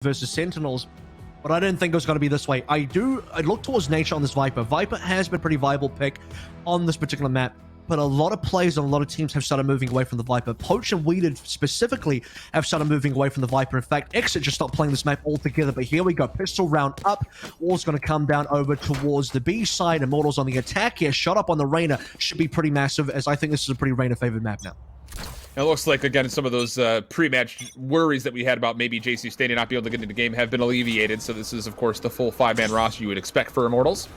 versus Sentinels, but I didn't think it was going to be this way. I look towards Nature on this Viper. Viper has been a pretty viable pick on this particular map, but a lot of players and a lot of teams have started moving away from the Viper. Poach and Weeded specifically have started moving away from the Viper. In fact, Exit just stopped playing this map altogether, but here we go. Pistol round up. Wall's going to come down over towards the B side. Immortals on the attack here. Shot up on the Reyna should be pretty massive, as I think this is a pretty Reyna-favored map now. It looks like, again, some of those pre-match worries that we had about maybe JC Stadium not being able to get into the game have been alleviated. So this is, of course, the full 5-man roster you would expect for Immortals.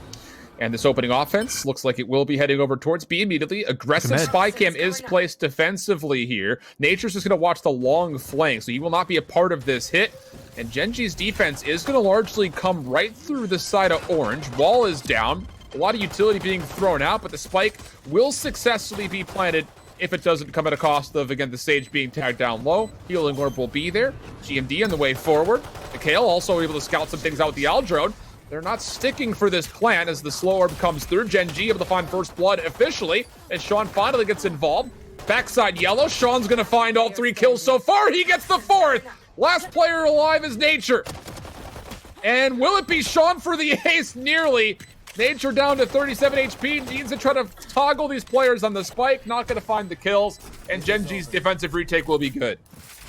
And this opening offense looks like it will be heading over towards B immediately. Aggressive spy cam is placed defensively here. Nature's just going to watch the long flank, so he will not be a part of this hit. And Gen.G's defense is going to largely come right through the side of Orange. Wall is down. A lot of utility being thrown out, but the spike will successfully be planted if it doesn't come at a cost of, again, the Sage being tagged down low. Healing Orb will be there. GMD on the way forward. Mikhail also able to scout some things out with the Aldrone. They're not sticking for this plant as the slow orb comes through. Gen.G able to find first blood officially as Sean finally gets involved. Backside yellow. Sean's going to find all 3 kills so far. He gets the 4th. Last player alive is Nature. And will it be Sean for the ace? Nearly. Nature down to 37 HP. Needs to try to toggle these players on the spike. Not going to find the kills. And Gen.G's defensive retake will be good.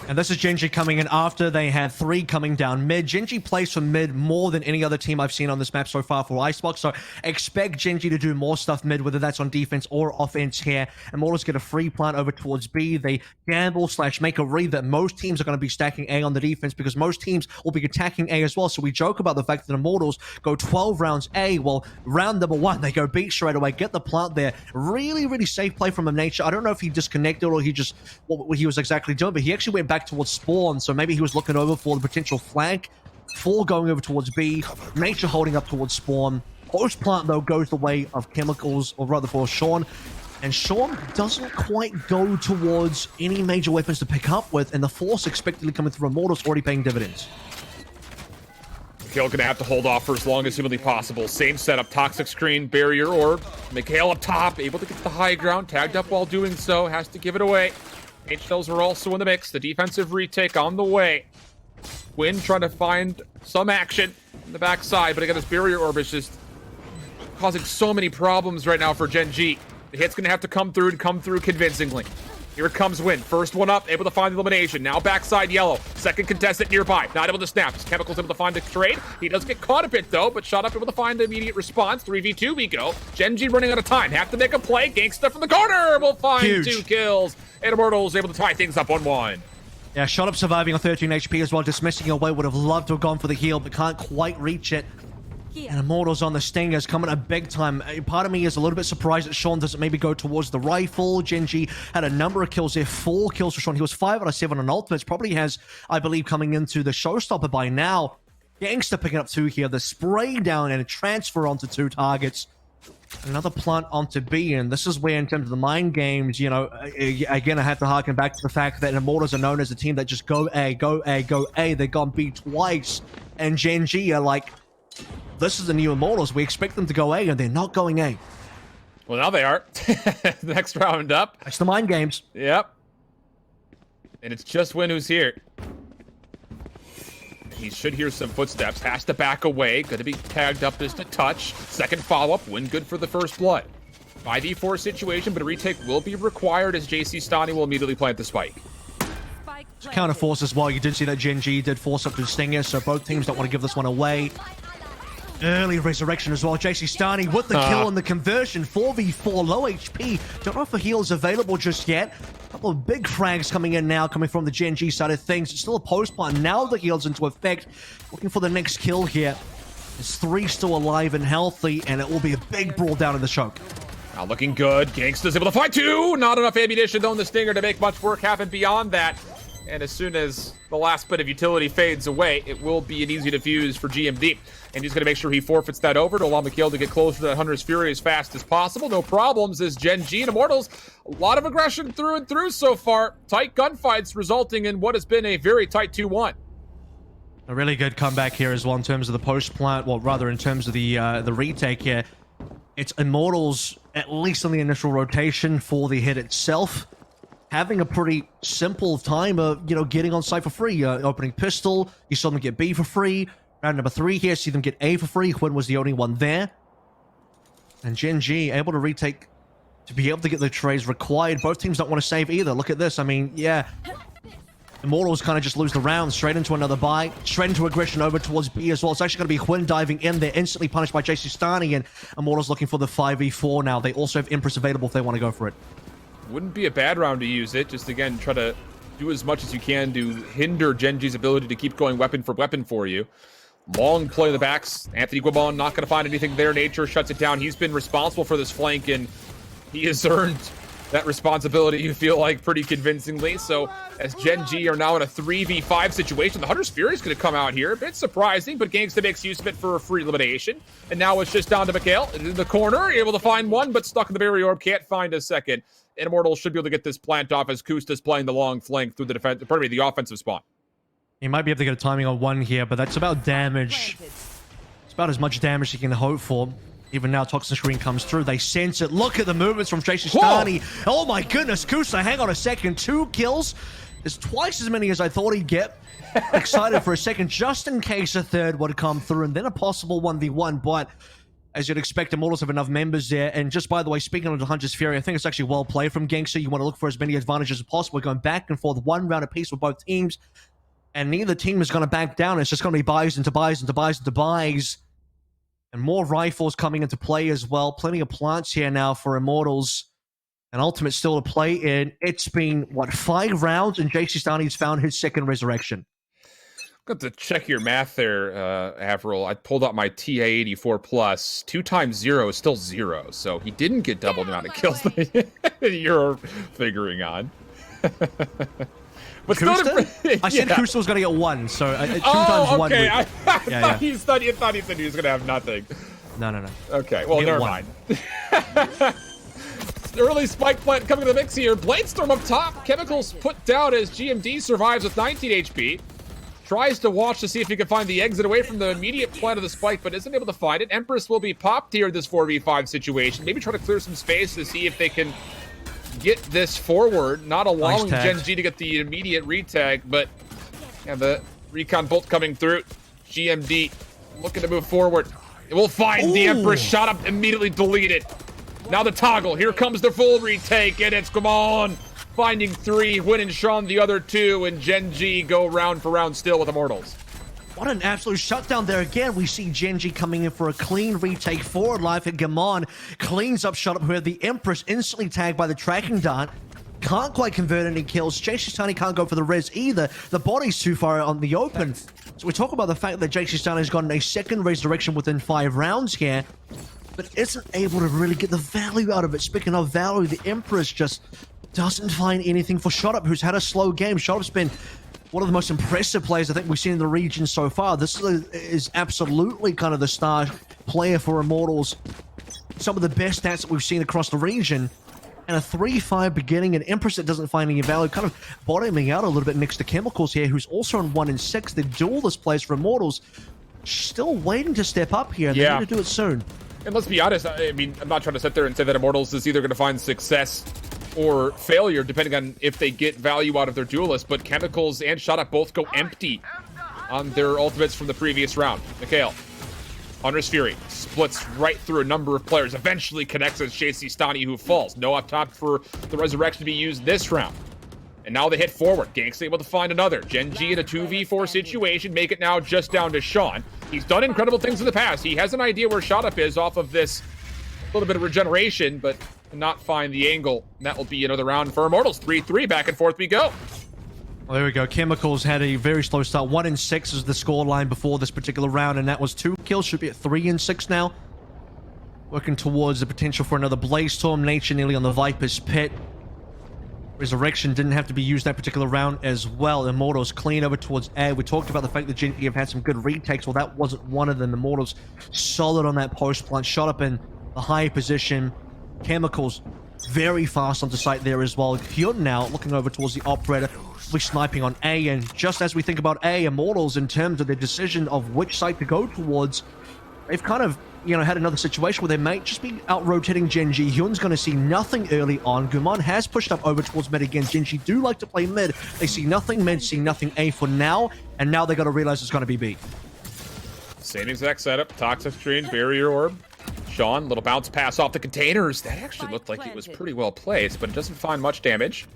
And this is Gen.G coming in after they had 3 coming down mid. Gen.G plays for mid more than any other team I've seen on this map so far for Icebox, so expect Gen.G to do more stuff mid, whether that's on defense or offense here. Immortals get a free plant over towards B. They gamble / make a read that most teams are going to be stacking A on the defense because most teams will be attacking A as well. So we joke about the fact that Immortals go 12 rounds A. Well, round number 1, they go B straight away, get the plant there. Really, really safe play from Nature. I don't know if he disconnected or he just, what he was exactly doing, but he actually went back towards spawn, so maybe he was looking over for the potential flank for going over towards B. Nature holding up towards spawn. Post plant though goes the way of Chemicals, or rather for Sean, and Sean doesn't quite go towards any major weapons to pick up with, and the force expectedly coming through Immortals already paying dividends. Mikhail gonna have to hold off for as long as humanly possible. Same setup, toxic screen, barrier orb. Mikhail up top, able to get to the high ground, tagged up while doing so, has to give it away. H-Shells are also in the mix. The defensive retake on the way. Quinn trying to find some action in the backside, but again, this barrier orb is just causing so many problems right now for Gen.G. The hit's gonna have to come through and come through convincingly. Here it comes Win. First one up, able to find the elimination. Now backside yellow. Second contestant nearby. Not able to snap. Chemicals able to find the trade. He does get caught a bit though, but shot up able to find the immediate response. 3v2 we go. Gen.G running out of time. Have to make a play. Gangsta from the corner will find Huge. 2 kills. And Immortals able to tie things up 1-1. Yeah, shot up surviving on 13 HP as well, dismissing away. Would have loved to have gone for the heal, but can't quite reach it. And Immortals on the stingers coming a big time. Part of me is a little bit surprised that Sean doesn't maybe go towards the rifle. Gen.G had a number of kills there, 4 kills for Sean. He was 5 out of 7 on ultimates. Probably has, I believe, coming into the showstopper by now. Gangster picking up 2 here. The spray down and a transfer onto 2 targets. Another plant onto B, and this is where, in terms of the mind games, you know, again, I have to harken back to the fact that Immortals are known as a team that just go A, go A, go A. They've gone B twice, and Gen.G are like, this is the new Immortals. We expect them to go A, and they're not going A. Well, now they are. Next round up. That's the mind games. Yep. And it's just Win who's here. He should hear some footsteps. Has to back away. Going to be tagged up just a touch. Second follow-up. Win good for the first blood. 5v4 situation, but a retake will be required as JC Stani will immediately plant the spike. Counter force as well. You did see that Gen.G did force up to Stinger, so both teams don't want to give this one away. Early resurrection as well. JC Stani with the kill and the conversion. 4v4, low HP. Don't know if the heal is available just yet. A couple of big frags coming in now, coming from the Gen.G side of things. It's still a post plant. Now the heal's into effect. Looking for the next kill here. There's 3 still alive and healthy, and it will be a big brawl down in the choke. Now looking good. Gangsta's able to fight 2. Not enough ammunition though in the Stinger to make much work happen beyond that. And as soon as the last bit of utility fades away, it will be an easy defuse for GMD. And he's going to make sure he forfeits that over to allow Mikhail to get closer to that Hunter's Fury as fast as possible. No problems as Gen.G and Immortals. A lot of aggression through and through so far. Tight gunfights resulting in what has been a very tight 2-1. A really good comeback here as well in terms of the post plant. Well, rather in terms of the retake here. It's Immortals, at least on the initial rotation for the hit itself. having a pretty simple time of, you know, getting on site for free. Opening pistol, you saw them get B for free. Round number 3 here, see them get A for free. Quinn was the only one there. And Gen.G able to retake, to be able to get the trades required. Both teams don't want to save either. Look at this. I mean, yeah. Immortals kind of just lose the round, straight into another buy, straight into aggression over towards B as well. It's actually going to be Quinn diving in there, instantly punished by JC Stani, and Immortals looking for the 5v4 now. They also have Empress available if they want to go for it. Wouldn't be a bad round to use it. Just, again, try to do as much as you can to hinder Gen.G's ability to keep going weapon for you. Long play in the backs. Anthony Guibon not going to find anything there. Nature shuts it down. He's been responsible for this flank, and he has earned that responsibility, you feel like, pretty convincingly. So as Gen.G are now in a 3v5 situation, the Hunter's Fury is going to come out here. A bit surprising, but Gangsta makes use of it for a free elimination. And now it's just down to Mikhail in the corner, able to find one, but stuck in the barrier orb, can't find a second. And Immortals should be able to get this plant off as Kusta's playing the long flank through the defense, pardon me, the offensive spawn. He might be able to get a timing on one here, but that's about damage. It's about as much damage he can hope for. Even now, Toxin Screen comes through. They sense it. Look at the movements from JC Stani. Oh my goodness, Kusa, hang on a second. 2 kills is twice as many as I thought he'd get. Excited for a second, just in case a third would come through, and then a possible 1v1. But as you'd expect, Immortals have enough members there. And just by the way, speaking of the Hunter's Fury, I think it's actually well played from Gangsta. You want to look for as many advantages as possible. We're going back and forth, 1 round apiece with both teams. And neither team is going to back down. It's just going to be buys into buys into buys into buys. And more rifles coming into play as well. Plenty of plants here now for Immortals. And Ultimate still to play in. It's been, what, 5 rounds? And JC Stani's found his 2nd resurrection. Got to check your math there, Avril. I pulled out my TA84 plus. 2 times 0 is still 0. So he didn't get double the amount of kills that you're figuring on. But Kusta? I said Kusta was going to get 1, so 2 times 1. Okay. I thought he said he was going to have nothing. No. Okay, well, never mind. Early spike plant coming to the mix here. Bladestorm up top. Chemicals put down as GMD survives with 19 HP. Tries to watch to see if he can find the exit away from the immediate plant of the spike, but isn't able to find it. Empress will be popped here in this 4v5 situation. Maybe try to clear some space to see if they can get this forward, not allowing Gen.G to get the immediate retag, but yeah, the recon bolt coming through. GMD looking to move forward. It will find the Empress, shot up, immediately deleted. Now the toggle, here comes the full retake, and it's, come on, finding 3, Win and Sean the other 2, and Gen.G go round for round still with Immortals. What an absolute shutdown there again. We see Gen.G coming in for a clean retake forward life, and Gamon cleans up shot up here. The Empress instantly tagged by the tracking dart. Can't quite convert any kills. JC Stani can't go for the res either. The body's too far on the open. So we talk about the fact that JC Stani has gotten a 2nd resurrection within 5 rounds here, but isn't able to really get the value out of it. Speaking of value, the Empress just doesn't find anything for Shotup, who's had a slow game. Shotup's been one of the most impressive players I think we've seen in the region so far. This is absolutely kind of the star player for Immortals. Some of the best stats that we've seen across the region. And a 3-5 beginning, and Empress that doesn't find any value, kind of bottoming out a little bit next to Chemicals here, who's also on 1 and 6. The duelist players for Immortals still waiting to step up here. They need to do it soon. And let's be honest, I mean, I'm not trying to sit there and say that Immortals is either going to find success or failure, depending on if they get value out of their duelist, but Chemicals and Shotup both go empty on their ultimates from the previous round. Mikhail, Hunter's Fury, splits right through a number of players, eventually connects with JC Stani, who falls. No up top for the resurrection to be used this round. And now they hit forward. Gangsta able to find another. Gen.G in a 2v4 situation, make it now just down to Sean. He's done incredible things in the past. He has an idea where Shotup is off of this little bit of regeneration, but cannot find the angle. And that will be another round for Immortals. 3-3, back and forth we go. Well, there we go. Chemicals had a very slow start. 1 and 6 is the scoreline before this particular round, and that was 2 kills. Should be at 3 and 6 now. Working towards the potential for another Bladestorm. Nature nearly on the Viper's Pit. Resurrection didn't have to be used that particular round as well. Immortals clean over towards A. We talked about the fact that Gen.G have had some good retakes. Well, that wasn't one of them. Immortals solid on that post plant. Shot up in the high position. Chemicals very fast onto site there as well. Hyun now looking over towards the operator. We're sniping on A, and just as we think about A, Immortals in terms of their decision of which site to go towards, they've kind of had another situation where they might just be out-rotating Gen.G. Hyun's going to see nothing early on. Gumon has pushed up over towards mid again. Gen.G do like to play mid. They see nothing mid, see nothing A for now, and now they got to realize it's going to be B. Same exact setup. Toxic Screen, Barrier Orb. Sean, little bounce pass off the containers. That actually looked like it was pretty well placed, but it doesn't find much damage.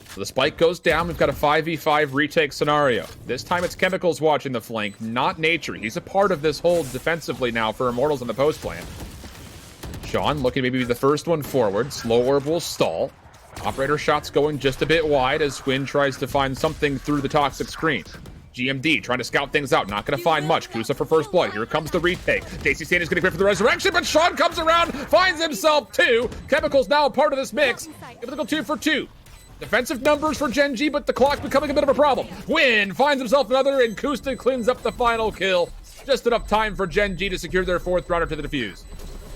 So the spike goes down. We've got a 5v5 retake scenario. This time it's Chemicals watching the flank, not Nature. He's a part of this hold defensively now for Immortals in the post plan. Sean looking maybe be the first one forward. Slow Orb will stall. Operator shots going just a bit wide as Win tries to find something through the Toxic Screen. GMD trying to scout things out, not going to find much. Kusa for first blood. Here comes the retake. JC Stan is going to go for the resurrection, but Sean comes around, finds himself two. Chemicals now a part of this mix. Able to go 2 for 2. Defensive numbers for Gen.G, but the clock's becoming a bit of a problem. Win finds himself another, and Kusta cleans up the final kill. Just enough time for Gen.G to secure their 4th rounder to the defuse.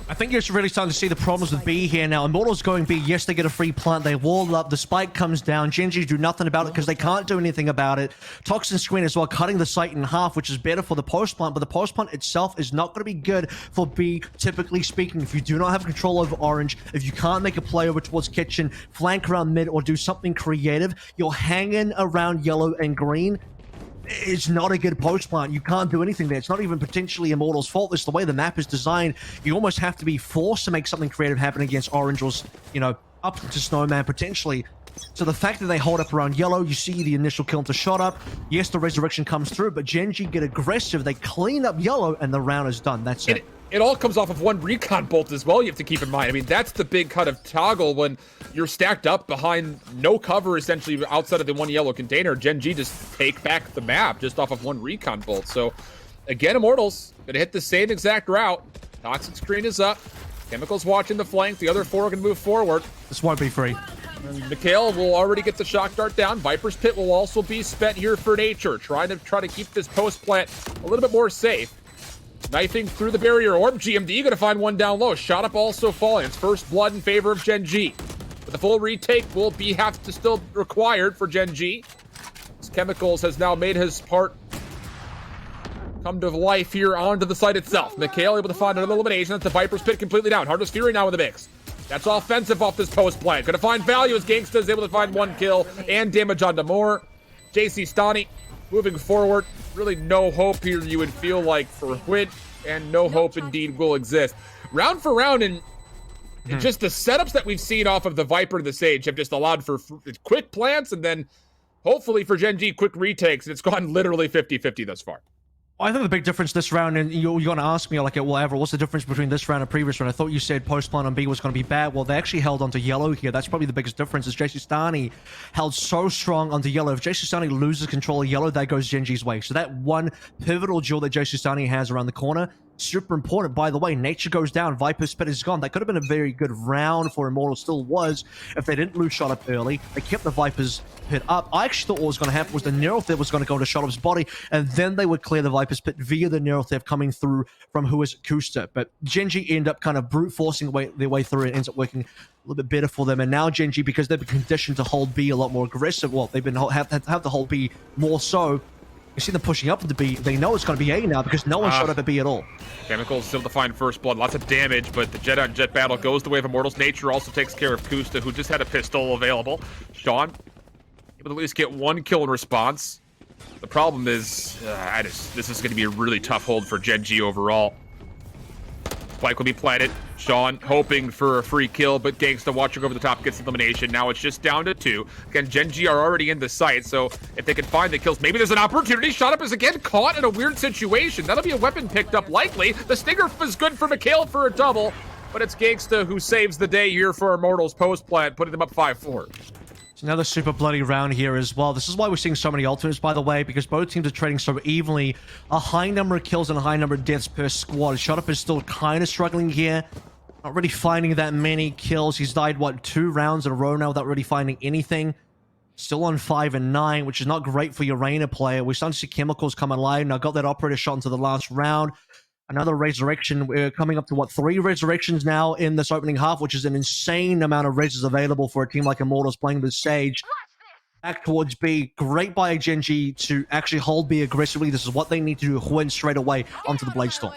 I think you're really starting to see the problems with B here now. Immortals going B, yes, they get a free plant, they wall up, the spike comes down, Gen.G do nothing about it because they can't do anything about it. Toxin Screen as well, cutting the site in half, which is better for the post plant, but the post plant itself is not going to be good for B, typically speaking. If you do not have control over Orange, if you can't make a play over towards Kitchen, flank around mid, or do something creative, you're hanging around yellow and green. It's not a good post plant. You can't do anything there. It's not even potentially Immortal's fault. It's the way the map is designed. You almost have to be forced to make something creative happen against Orange or, up to Snowman potentially. So the fact that they hold up around yellow, you see the initial kill into shot up. Yes, the resurrection comes through, but Gen.G get aggressive. They clean up yellow, and the round is done. That's it. It all comes off of one recon bolt as well, you have to keep in mind. I mean, that's the big cut of toggle when you're stacked up behind no cover, essentially, outside of the one yellow container. Gen.G just take back the map just off of one recon bolt. So, again, Immortals gonna hit the same exact route. Toxic Screen is up. Chemicals watching the flank. The other 4 are gonna move forward. This won't be free. And Mikhail will already get the shock dart down. Viper's Pit will also be spent here for Nature, trying to keep this post plant a little bit more safe. Knifing through the barrier orb. GMD gonna find one down low. Shot up also falling. It's first blood in favor of Gen.G. But the full retake will have to still required for Gen.G. Chemicals has now made his part come to life here onto the site itself. Mikhail able to find another elimination. That's the Viper's Pit completely down. Hardest Fury now in the mix. That's offensive off this post plant. Gonna find value as Gangsta is able to find 1 kill and damage onto more. JC Stani moving forward. Really no hope here, you would feel like, for Hwit, and no hope indeed will exist. Round for round, and just the setups that we've seen off of the Viper and the Sage have just allowed for quick plants, and then hopefully for Gen.G quick retakes, and it's gone literally 50-50 thus far. I think the big difference this round, and you're going to ask me, like, whatever, what's the difference between this round and previous round? I thought you said post plant on B was going to be bad. Well, they actually held onto yellow here. That's probably the biggest difference, is JC Stani held so strong onto yellow. If JC Stani loses control of yellow, that goes Gen.G's way. So that one pivotal duel that JC Stani has around the corner, super important. By the way, Nature goes down, Viper's Pit is gone. That could have been a very good round for Immortal, still was, if they didn't lose shot up early. They kept the Viper's Pit up. I actually thought what was going to happen was the Neural Theft was going to go to Shot Up's body, and then they would clear the Viper's Pit via the Neural Theft coming through from who is Kusta. But Gen.G end up kind of brute forcing their way through. It ends up working a little bit better for them. And now Gen.G, because they've been conditioned to hold B a lot more aggressive, well, they've been have to hold B more so. You see them pushing up into B. They know it's going to be A now because no one showed up at B at all. Chemicals still to find first blood. Lots of damage, but the jet on jet battle goes the way of Immortals. Nature also takes care of Kusta, who just had a pistol available. Sean able to at least get 1 kill in response. The problem is, this is going to be a really tough hold for Gen.G overall. Spike will be planted. Sean hoping for a free kill, but Gangsta watching over the top gets elimination. Now it's just down to 2. Again, Gen.G are already in the site, so if they can find the kills, maybe there's an opportunity. Shot Up is again caught in a weird situation. That'll be a weapon picked up likely. The Stinger is good for Mikhail for a double, but it's Gangsta who saves the day here for Immortals post plant, putting them up 5-4. It's another super bloody round here as well. This is why we're seeing so many ultimates, by the way, because both teams are trading so evenly. A high number of kills and a high number of deaths per squad. Shot Up is still kind of struggling here. Not really finding that many kills. He's died, what, 2 rounds in a row now without really finding anything. Still on 5 and 9, which is not great for your Reina player. We're starting to see Chemicals come alive. Now got that operator shot into the last round. Another resurrection. We're coming up to, what, 3 resurrections now in this opening half, which is an insane amount of reses available for a team like Immortals playing with Sage. Back towards B. Great by Gen.G to actually hold B aggressively. This is what they need to do. Win straight away onto the Blade Storm.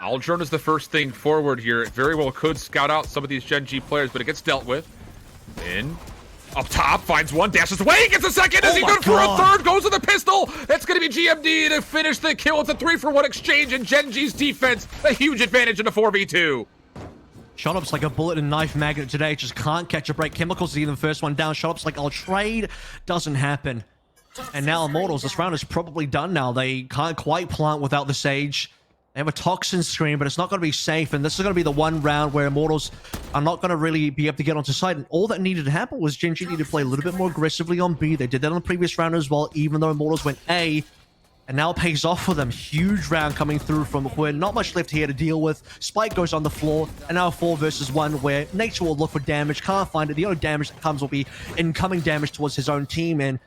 Aldrone is the first thing forward here. It very well could scout out some of these Gen.G players, but it gets dealt with. In. Up top, finds one, dashes away, gets a second. Is he good for a third? Goes to the pistol. That's going to be GMD to finish the kill. It's a 3-for-1 exchange, and Gen.G's defense, a huge advantage in a 4v2. Shotup's like a bullet and knife magnet today. Just can't catch a break. Chemicals is even the first one down. Shotup's like, I'll trade. Doesn't happen. And now Immortals, this round is probably done now. They can't quite plant without the Sage. They have a Toxin screen, but it's not going to be safe. And this is going to be the one round where Immortals are not going to really be able to get onto site. And all that needed to happen was Gen.G needed to play a little bit more aggressively on B. They did that on the previous round as well, even though Immortals went A. And now it pays off for them. Huge round coming through from Huen. Not much left here to deal with. Spike goes on the floor. And now a 4 versus 1 where Nature will look for damage. Can't find it. The only damage that comes will be incoming damage towards his own team. And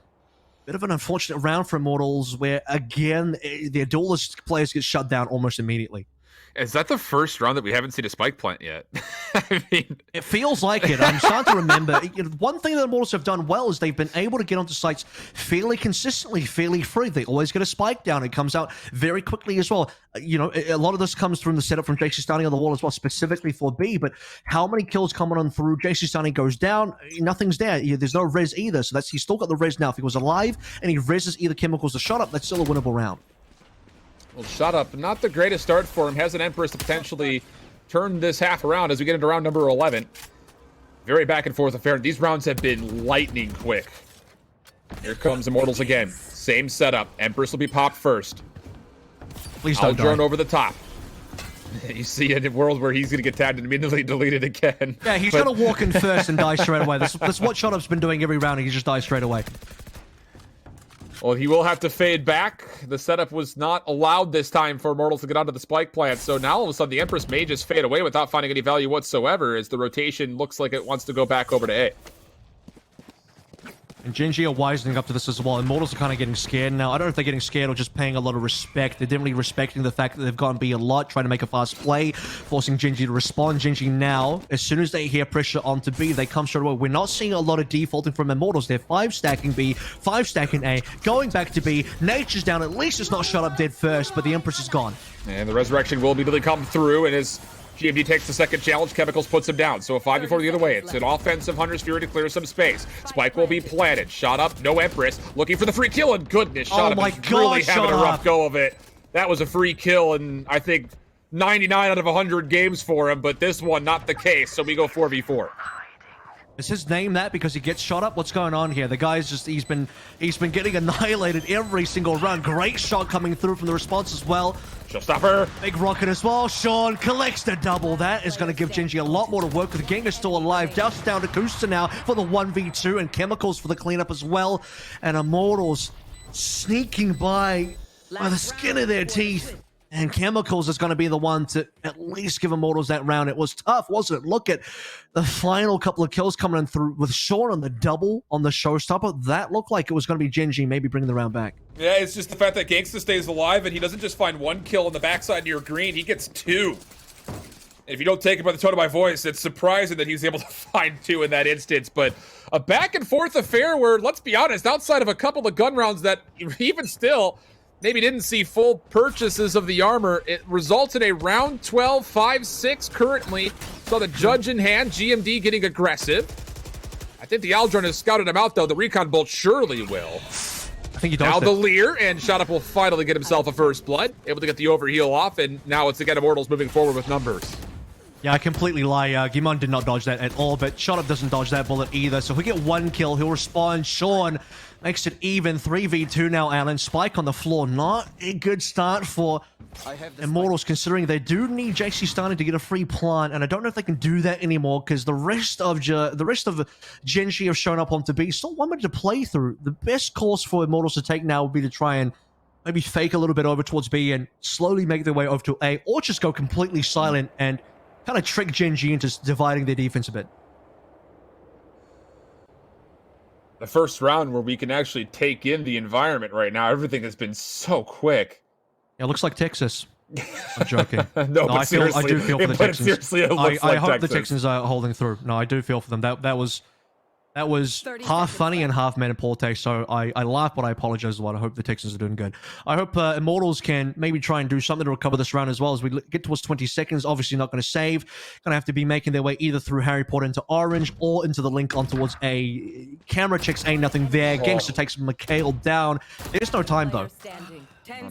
bit of an unfortunate round for Immortals where, again, their duelist players get shut down almost immediately. Is that the first round that we haven't seen a spike plant yet? I mean, it feels like it. I'm starting to remember. One thing that Immortals have done well is they've been able to get onto sites fairly consistently, fairly free. They always get a spike down. It comes out very quickly as well. You know, a lot of this comes from the setup from JC starting on the wall as well, specifically for B. But how many kills coming on through? JC starting goes down. Nothing's there. There's no res either. So he's still got the res now. If he was alive and he reses either Chemicals or Shot Up, that's still a winnable round. Well, Shut Up, not the greatest start for him. Has an Empress to potentially turn this half around as we get into round number 11. Very back and forth affair. These rounds have been lightning quick. Here comes Immortals again. Same setup. Empress will be popped first. Please don't die. Aldrone over the top. You see a world where he's going to get tagged and immediately deleted again. Yeah, he's going to walk in first and die straight away. That's what Shot Up's been doing every round. He just dies straight away. Well, he will have to fade back. The setup was not allowed this time for Immortals to get onto the spike plant. So now all of a sudden the Empress may just fade away without finding any value whatsoever as the rotation looks like it wants to go back over to A. And Gen.G are wisening up to this as well. Immortals are kind of getting scared now. I don't know if they're getting scared or just paying a lot of respect. They're definitely respecting the fact that they've gone B a lot, trying to make a fast play, forcing Gen.G to respond. Gen.G now, as soon as they hear pressure onto B, they come straight away. We're not seeing a lot of defaulting from Immortals. They're 5-stacking B, 5-stacking A, going back to B. Nature's down. At least it's not Shut Up dead first, but the Empress is gone. And the Resurrection will immediately come through, and as GMD takes the second challenge, Chemicals puts him down. So a 5v4 the other way. It's an offensive Hunter's Fury to clear some space. Spike will be planted. Shot Up, no Empress. Looking for the free kill, and goodness, Shot Up is really having a rough go of it. That was a free kill, and I think 99 out of 100 games for him, but this one, not the case. So we go 4v4. Is his name that because he gets shot up? What's going on here? The guy's just, he's been getting annihilated every single run. Great shot coming through from the response as well. Showstopper. Big rocket as well. Sean collects the double. That is going to give Gen.G a lot more to work with. The gang is still alive. Just down to Kusta now for the 1v2 and Chemicals for the cleanup as well. And Immortals sneaking by the skin of their teeth. And Chemicals is going to be the one to at least give Immortals that round. It was tough, wasn't it? Look at the final couple of kills coming in through with Sean on the double on the showstopper. That looked like it was going to be Gen.G maybe bringing the round back. Yeah, it's just the fact that Gangsta stays alive and he doesn't just find one kill on the backside near green. He gets 2. And if you don't take it by the tone of my voice, it's surprising that he was able to find 2 in that instance. But a back and forth affair where, let's be honest, outside of a couple of gun rounds that even still maybe didn't see full purchases of the armor, it results in a round 12, 5-6 currently. Saw the judge in hand, GMD getting aggressive. I think the Aldrone has scouted him out, though. The recon bolt surely will. I think he does. Now the Leer, and Shot Up will finally get himself a first blood. Able to get the overheal off, and now it's again Immortals moving forward with numbers. Yeah, I completely lie. Gimon did not dodge that at all, but Shot Up doesn't dodge that bullet either. So if we get 1 kill, he'll respond. Sean makes it even. 3v2 now, Alan. Spike on the floor. Not a good start for Immortals, considering they do need JC starting to get a free plant, and I don't know if they can do that anymore because the rest of Gen.G have shown up onto B. Still 1 minute to play through. The best course for Immortals to take now would be to try and maybe fake a little bit over towards B and slowly make their way over to A, or just go completely silent and kind of trick Gen.G into dividing their defense a bit. The first round where we can actually take in the environment right now. Everything has been so quick. It looks like Texas. I'm joking. No, I do feel for the Texans. Seriously, it looks I like hope Texas. the Texans are holding through. No, I do feel for them. That was That was 30 half seconds funny left. and half metaporte, so I laugh, but I apologize as well. I hope the Texans are doing good. I hope Immortals can maybe try and do something to recover this round as well. As we get towards 20 seconds, obviously not going to save. Going to have to be making their way either through Harry Potter into Orange or into the link on towards A. Camera checks A, nothing there. Gangster takes Mikhail down. There's no time, though.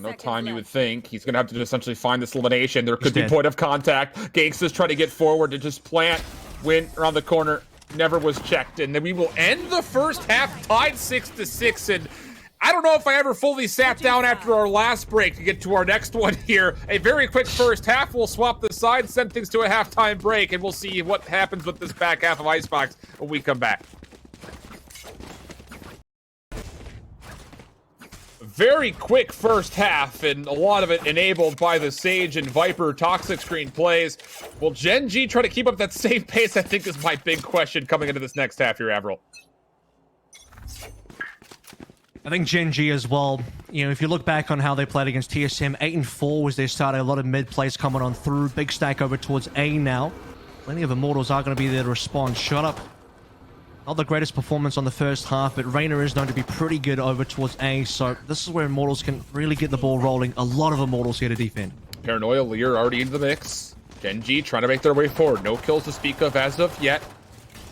No time, you would think. He's going to have to essentially find this elimination. There could He's be dead. point of contact. Gangsta's trying to get forward to just plant, win around the corner. Never was checked. And then we will end the first half tied 6-6. And I don't know if I ever fully sat down after our last break to get to our next one here. A very quick first half. We'll swap the sides, send things to a halftime break, and we'll see what happens with this back half of Icebox when we come back. Very quick first half, and a lot of it enabled by the Sage and Viper toxic screen plays. Will Gen.G try to keep up that same pace? I think is my big question coming into this next half here, Avril. I think Gen.G as well. You know, if you look back on how they played against TSM, 8-4 was their start. A lot of mid plays coming on through. Big stack over towards A now. Plenty of Immortals are going to be there to respond. Shut up. Not the greatest performance on the first half, but Reina is known to be pretty good over towards A, so this is where Immortals can really get the ball rolling. A lot of Immortals here to defend. Paranoia, Lear already into the mix. Gen.G trying to make their way forward. No kills to speak of as of yet.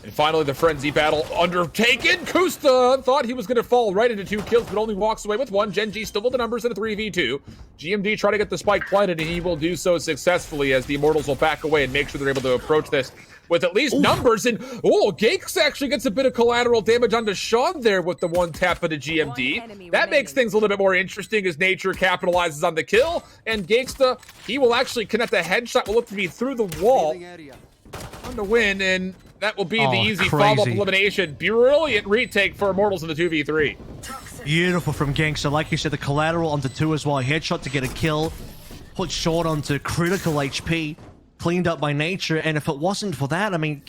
And finally, the frenzy battle undertaken. Kusta thought he was going to fall right into 2 kills, but only walks away with 1. Gen.G still with the numbers in a 3v2. GMD try to get the spike planted, and he will do so successfully as the Immortals will back away and make sure they're able to approach this with at least numbers. And Gakes actually gets a bit of collateral damage onto Sean there with the 1 tap into GMD. That makes things a little bit more interesting as Nature capitalizes on the kill. And Gakesta, he will actually connect a headshot, will look to be through the wall on the win, and that will be the easy follow-up elimination. Brilliant retake for Immortals in the 2v3. Beautiful from Gangster. Like you said, the collateral onto 2 as well. Headshot to get a kill. Put Short onto critical HP. Cleaned up by Nature. And if it wasn't for that, I mean,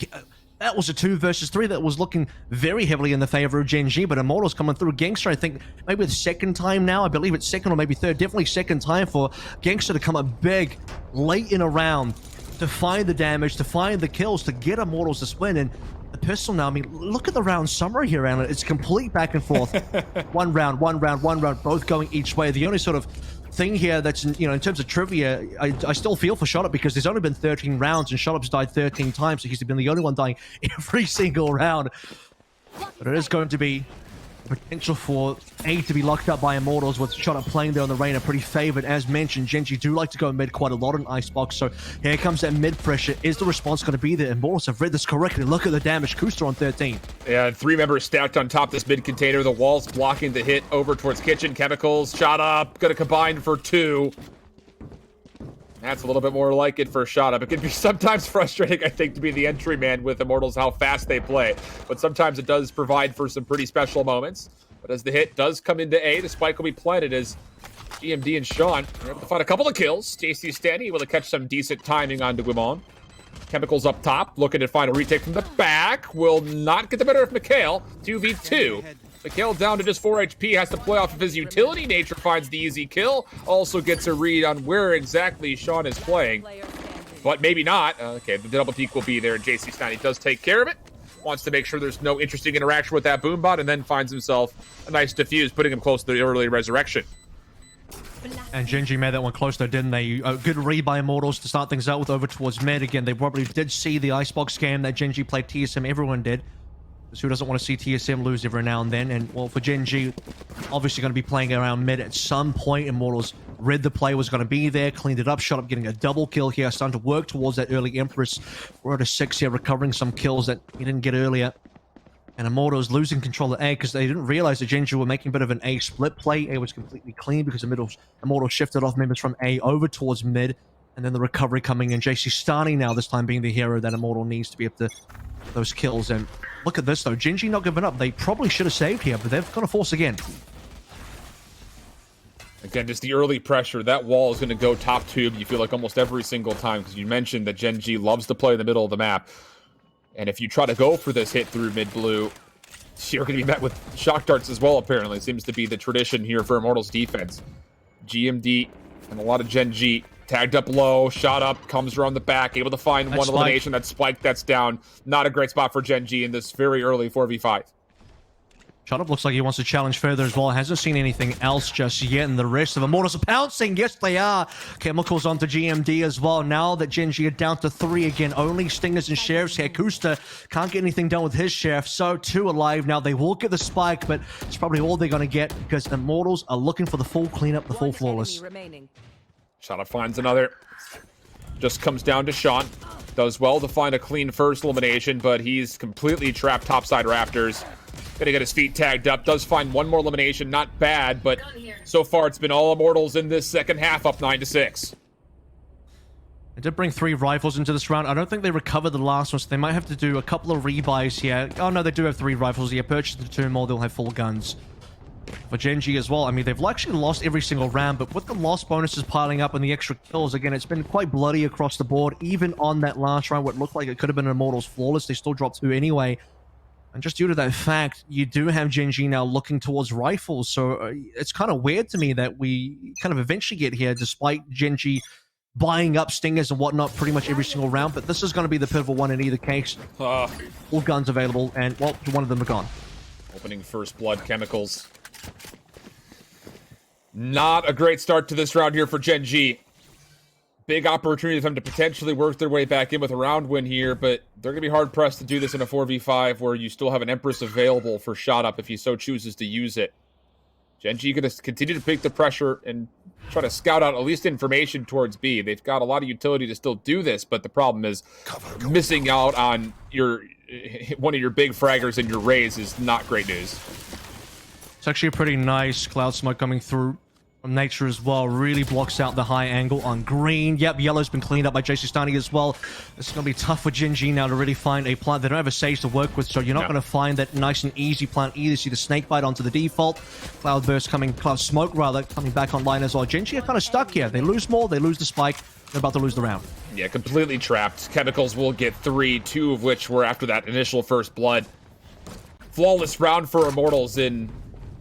that was a 2 versus 3 that was looking very heavily in the favor of Gen.G. But Immortals coming through. Gangster, I think, maybe the second time now. I believe it's second or maybe third. Definitely second time for Gangster to come up big late in a round, to find the damage, to find the kills, to get Immortals to win. And the pistol now, I mean, look at the round summary here, Alan. It's complete back and forth. one round, both going each way. The only sort of thing here that's, you know, in terms of trivia, I still feel for Shot because there's only been 13 rounds and Shotup's died 13 times, so he's been the only one dying every single round. But it is going to be potential for A to be locked up by Immortals with Shotup playing there on the Reina, pretty favored. As mentioned, Gen.G do like to go mid quite a lot in Icebox, so here comes that mid pressure. Is the response going to be there? Immortals have read this correctly. Look at the damage. Kuster on 13. Yeah, 3 members stacked on top this mid container. The walls blocking the hit over towards Kitchen. Chemicals, Shotup, gonna combine for 2. That's a little bit more like it for Shotup. It can be sometimes frustrating, I think, to be the entry man with Immortals, how fast they play. But sometimes it does provide for some pretty special moments. But as the hit does come into A, the spike will be planted as GMD and Sean are able to find a couple of kills. JC Stanny able to catch some decent timing onto Guimon. Chemicals up top, looking to find a retake from the back. Will not get the better of Mikhail. 2v2. Mikhail down to just 4 HP, has to play off of his utility. Nature finds the easy kill. Also gets a read on where exactly Sean is playing. But maybe not. Okay, the double peek will be there. JC Stanny does take care of it. Wants to make sure there's no interesting interaction with that boombot, and then finds himself a nice defuse, putting him close to the early resurrection. And Gen.G made that one close though, didn't they? A good read by Immortals to start things out with over towards mid. Again, they probably did see the Icebox game that Gen.G played TSM. Everyone did. Because who doesn't want to see TSM lose every now and then? And, well, for Gen.G, obviously going to be playing around mid at some point. Immortals read the play was going to be there, cleaned it up, shot up, getting a double kill here, starting to work towards that early Empress. 4 out of 6 here, recovering some kills that he didn't get earlier. And Immortals losing control of A because they didn't realize that Gen.G were making a bit of an A split play. A was completely clean because Immortals shifted off members from A over towards mid. And then the recovery coming in. JC Stani now, this time being the hero that Immortal needs to be able to get those kills. And look at this though, Gen.G not giving up. They probably should have saved here, but they've got to force again. Again, just the early pressure. That wall is going to go top tube, you feel like almost every single time, because you mentioned that Gen.G loves to play in the middle of the map. And if you try to go for this hit through mid-blue, you're going to be met with shock darts as well, apparently. It seems to be the tradition here for Immortals defense. GMD and a lot of Gen.G Tagged up low, shot up, comes around the back, able to find one elimination. That spike that's down. Not a great spot for Gen.G in this very early 4v5. Shut up looks like he wants to challenge further as well. Hasn't seen anything else just yet, and the rest of Immortals are pouncing. Yes, they are. Chemicals onto GMD as well. Now that Gen.G are down to 3 again, only Stingers and Sheriffs here. Kusta can't get anything done with his Sheriff, so 2 alive now. They will get the spike, but it's probably all they're going to get because Immortals are looking for the full cleanup, the full flawless. Shot finds another. Just comes down to Sean. Does well to find a clean first elimination, but he's completely trapped topside rafters. Gonna get his feet tagged up. Does find one more elimination. Not bad, but so far it's been all Immortals in this second half, up 9-6. They did bring 3 rifles into this round. I don't think they recovered the last one, so they might have to do a couple of rebuys here. Oh no, they do have 3 rifles here. Purchase the 2 more, they'll have full guns. For Gen.G as well, I mean, they've actually lost every single round, but with the loss bonuses piling up and the extra kills, again, it's been quite bloody across the board. Even on that last round, what looked like it could have been Immortals flawless, they still dropped 2 anyway. And just due to that fact, you do have Gen.G now looking towards rifles, so it's kind of weird to me that we kind of eventually get here, despite Gen.G buying up Stingers and whatnot pretty much every single round, but this is going to be the pivotal one in either case. All guns available, and, well, one of them are gone. Opening first blood, Chemicals. Not a great start to this round here for Gen.G. Big opportunity for them to potentially work their way back in with a round win here, but they're going to be hard-pressed to do this in a 4v5 where you still have an Empress available for shot up if he so chooses to use it. Gen.G going to continue to pick the pressure and try to scout out at least information towards B. They've got a lot of utility to still do this, but the problem is missing out on your one of your big fraggers in your raise is not great news. It's actually a pretty nice cloud smoke coming through from Nature as well. Really blocks out the high angle on green. Yep, yellow's been cleaned up by JC Stani as well. It's going to be tough for Gen.G now to really find a plant. They don't have a Sage to work with, so you're not going to find that nice and easy plant either. See the Snakebite onto the default. Cloud Burst coming, Cloud Smoke rather, coming back online as well. Gen.G are kind of stuck here. They lose more, they lose the spike. They're about to lose the round. Yeah, completely trapped. Chemicals will get 3, 2 of which were after that initial first blood. Flawless round for Immortals in...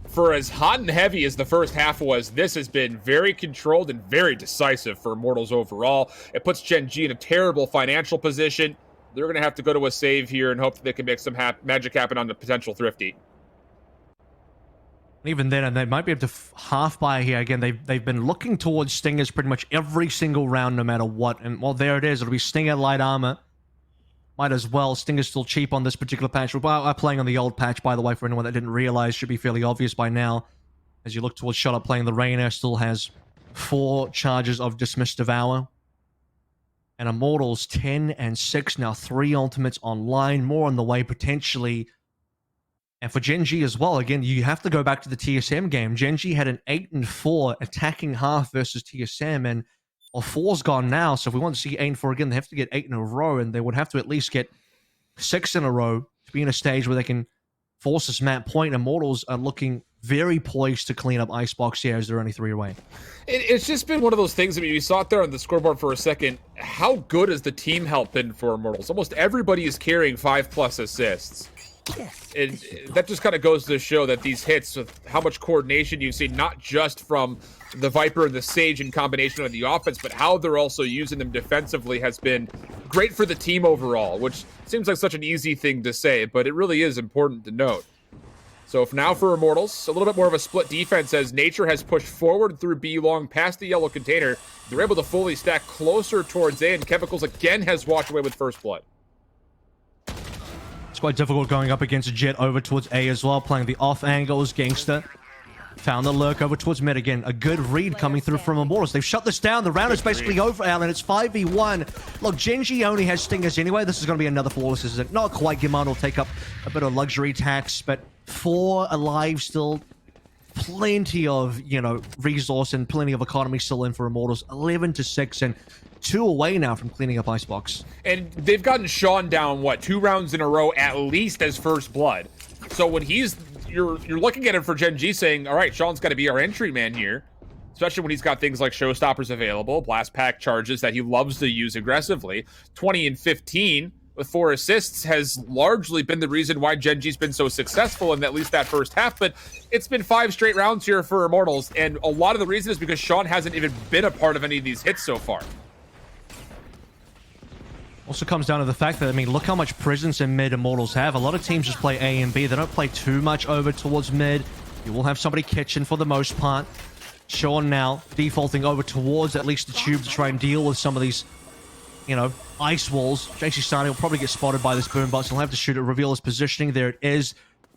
For as hot and heavy as the first half was, this has been very controlled and very decisive for Immortals overall. It puts Gen.G in a terrible financial position. They're going to have to go to a save here and hope that they can make some magic happen on the potential Thrifty. Even then, and they might be able to half buy here. Again, they've been looking towards Stingers pretty much every single round, no matter what. And, well, there it is. It'll be Stinger Light Armor. Might as well. Stinger's still cheap on this particular patch. We're playing on the old patch, by the way, for anyone that didn't realize. Should be fairly obvious by now. As you look towards Shut Up playing the Rainer, still has 4 charges of Dismiss Devour. And Immortals 10 and 6. Now 3 ultimates online. More on the way, potentially. And for Gen.G as well, again, you have to go back to the TSM game. Gen.G had an 8 and 4 attacking half versus TSM, and well, 4's gone now, so if we want to see 8 and 4 again, they have to get 8 in a row, and they would have to at least get 6 in a row to be in a stage where they can force this map point. Immortals are looking very poised to clean up Icebox here as they're only 3 away. It's just been one of those things. I mean, you saw it there on the scoreboard for a second. How good has the team help been for Immortals? Almost everybody is carrying 5+ assists. That just kind of goes to show that these hits, with how much coordination you've seen, not just from the Viper and the Sage in combination with the offense, but how they're also using them defensively has been great for the team overall, which seems like such an easy thing to say, but it really is important to note. So if now for Immortals, a little bit more of a split defense as Nature has pushed forward through B long past the yellow container. They're able to fully stack closer towards A, and Chemicals again has walked away with first blood. It's quite difficult going up against a Jet over towards A as well, playing the off angles. Gangster found the lurk over towards mid again. A good read coming through from Immortals. They've shut this down. The round is basically over, Alan. It's 5v1. Look, Gen.G only has Stingers anyway. This is going to be another flawless, isn't it? Not quite. Giman will take up a bit of luxury tax, but 4 alive still. Plenty of, resource and plenty of economy still in for Immortals. 11-6 and 2 away now from cleaning up Icebox. And they've gotten Sean down, 2 rounds in a row at least as first blood. So when you're looking at him for Gen.G saying, all right, Sean's got to be our entry man here, especially when he's got things like Showstoppers available, Blast Pack charges that he loves to use aggressively. 20 and 15 with 4 assists has largely been the reason why Gen.G's been so successful in at least that first half, but it's been 5 straight rounds here for Immortals, and a lot of the reason is because Sean hasn't even been a part of any of these hits so far. Also comes down to the fact that, I mean, look how much presence in mid Immortals have. A lot of teams just play A and B. They don't play too much over towards mid. You will have somebody kitchen for the most part. Sean now defaulting over towards at least the tube to try and deal with some of these, you know, ice walls. JC Starting will probably get spotted by this boombox. He'll have to shoot it, reveal his positioning. There it is.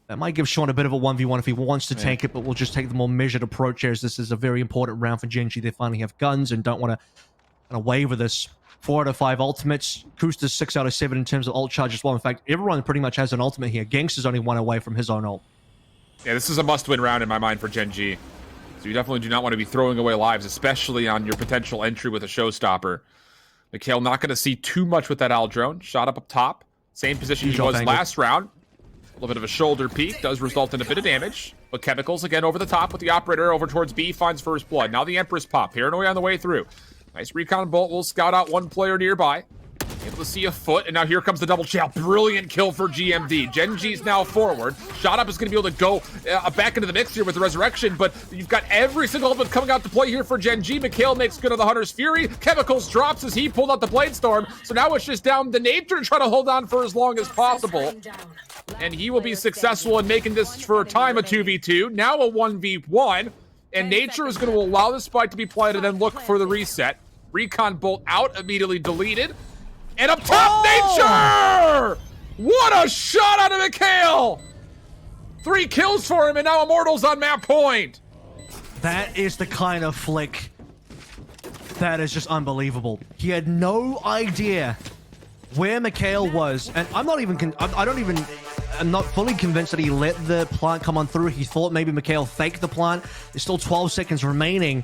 That might give Sean a bit of a 1v1 if he wants to take it, but we'll just take the more measured approach here, as this is a very important round for Gen.G. They finally have guns and don't want to kind of waver this. 4 out of 5 ultimates. Kusta's 6 out of 7 in terms of ult charge as well. In fact, everyone pretty much has an ultimate here. Gangsta's only 1 away from his own ult. Yeah, this is a must-win round in my mind for Gen.G. So you definitely do not want to be throwing away lives, especially on your potential entry with a showstopper. Mikhail not going to see too much with that owl drone. Shot up top. Same position he was last round. A little bit of a shoulder peek. Does result in a bit of damage. But Chemicals again over the top with the operator over towards B. Finds first blood. Now the Empress pop. Paranoia on the way through. Nice recon bolt. Will scout out one player nearby. Able to see a foot, and now here comes the double chow. Brilliant kill for GMD. Gen.G's now forward. Shot up is going to be able to go back into the mix here with the resurrection, but you've got every single element coming out to play here for Gen.G. Mikhail makes good of the Hunter's Fury. Chemicals drops as he pulled out the Blade Storm, so now it's just down to Nature to try to hold on for as long as possible. And he will be successful in making this for a time a 2v2, now a 1v1, and Nature is going to allow the spike to be played and then look for the reset. Recon bolt out, immediately deleted. And up top, Nature! What a shot out of Mikhail! 3 kills for him, and now Immortals on map point. That is the kind of flick that is just unbelievable. He had no idea where Mikhail was, and I'm not fully convinced that he let the plant come on through. He thought maybe Mikhail faked the plant. There's still 12 seconds remaining.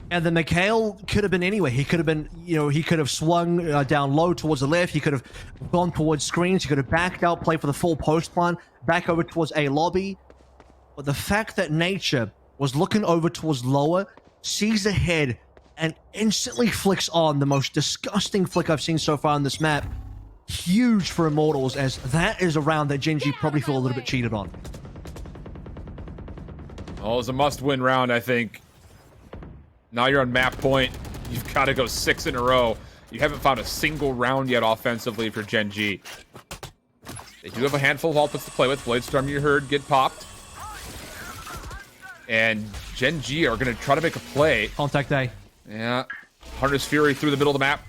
And then Mikhail could have been anywhere. He could have been, you know, he could have swung down low towards the left. He could have gone towards screens. He could have backed out, played for the full post plan, back over towards A lobby. But the fact that Nature was looking over towards lower, sees ahead, and instantly flicks on the most disgusting flick I've seen so far on this map. Huge for Immortals, as that is a round that Gen.G probably feel a little bit cheated on. Oh, it was a must-win round, I think. Now you're on map point. You've got to go 6 in a row. You haven't found a single round yet offensively for Gen.G. They do have a handful of ultimates to play with. Blade Storm, you heard, get popped. And Gen.G are going to try to make a play. Contact A. Yeah. Hunter's Fury through the middle of the map.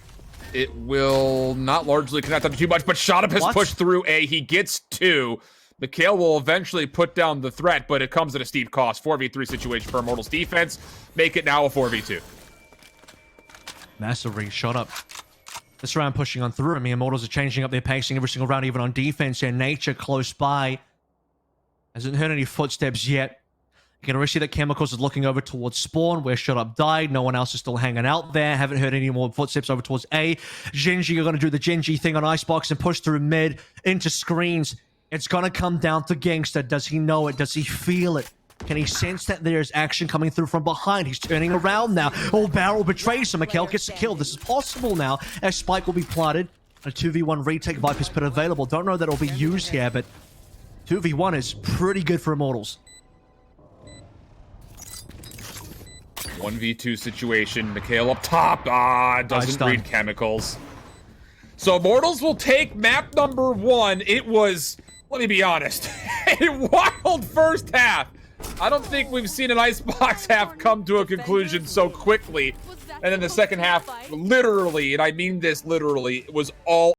It will not largely connect on too much, but Shot Up has pushed through A. He gets 2. Mikhail will eventually put down the threat, but it comes at a steep cost. 4v3 situation for Immortals defense. Make it now a 4v2. Massive read, Shot Up. This round pushing on through. I mean, Immortals are changing up their pacing every single round, even on defense. And Nature close by. Hasn't heard any footsteps yet. You can already see that Chemicals is looking over towards spawn, where Shot Up died. No one else is still hanging out there. Haven't heard any more footsteps over towards A. Gen.G are going to do the Gen.G thing on Icebox and push through mid into screens. It's going to come down to Gangsta. Does he know it? Does he feel it? Can he sense that there's action coming through from behind? He's turning around now. Oh, Barrel betrays him. Mikhail gets a kill. This is possible now, as Spike will be planted. A 2v1 retake. Viper's Pit available. Don't know that it'll be used here, but 2v1 is pretty good for Immortals. 1v2 situation. Mikhail up top. Doesn't read Chemicals. So Immortals will take map number 1. It was, let me be honest, a wild first half. I don't think we've seen an Icebox half come to a conclusion so quickly. And then the second half, literally, and I mean this literally, was all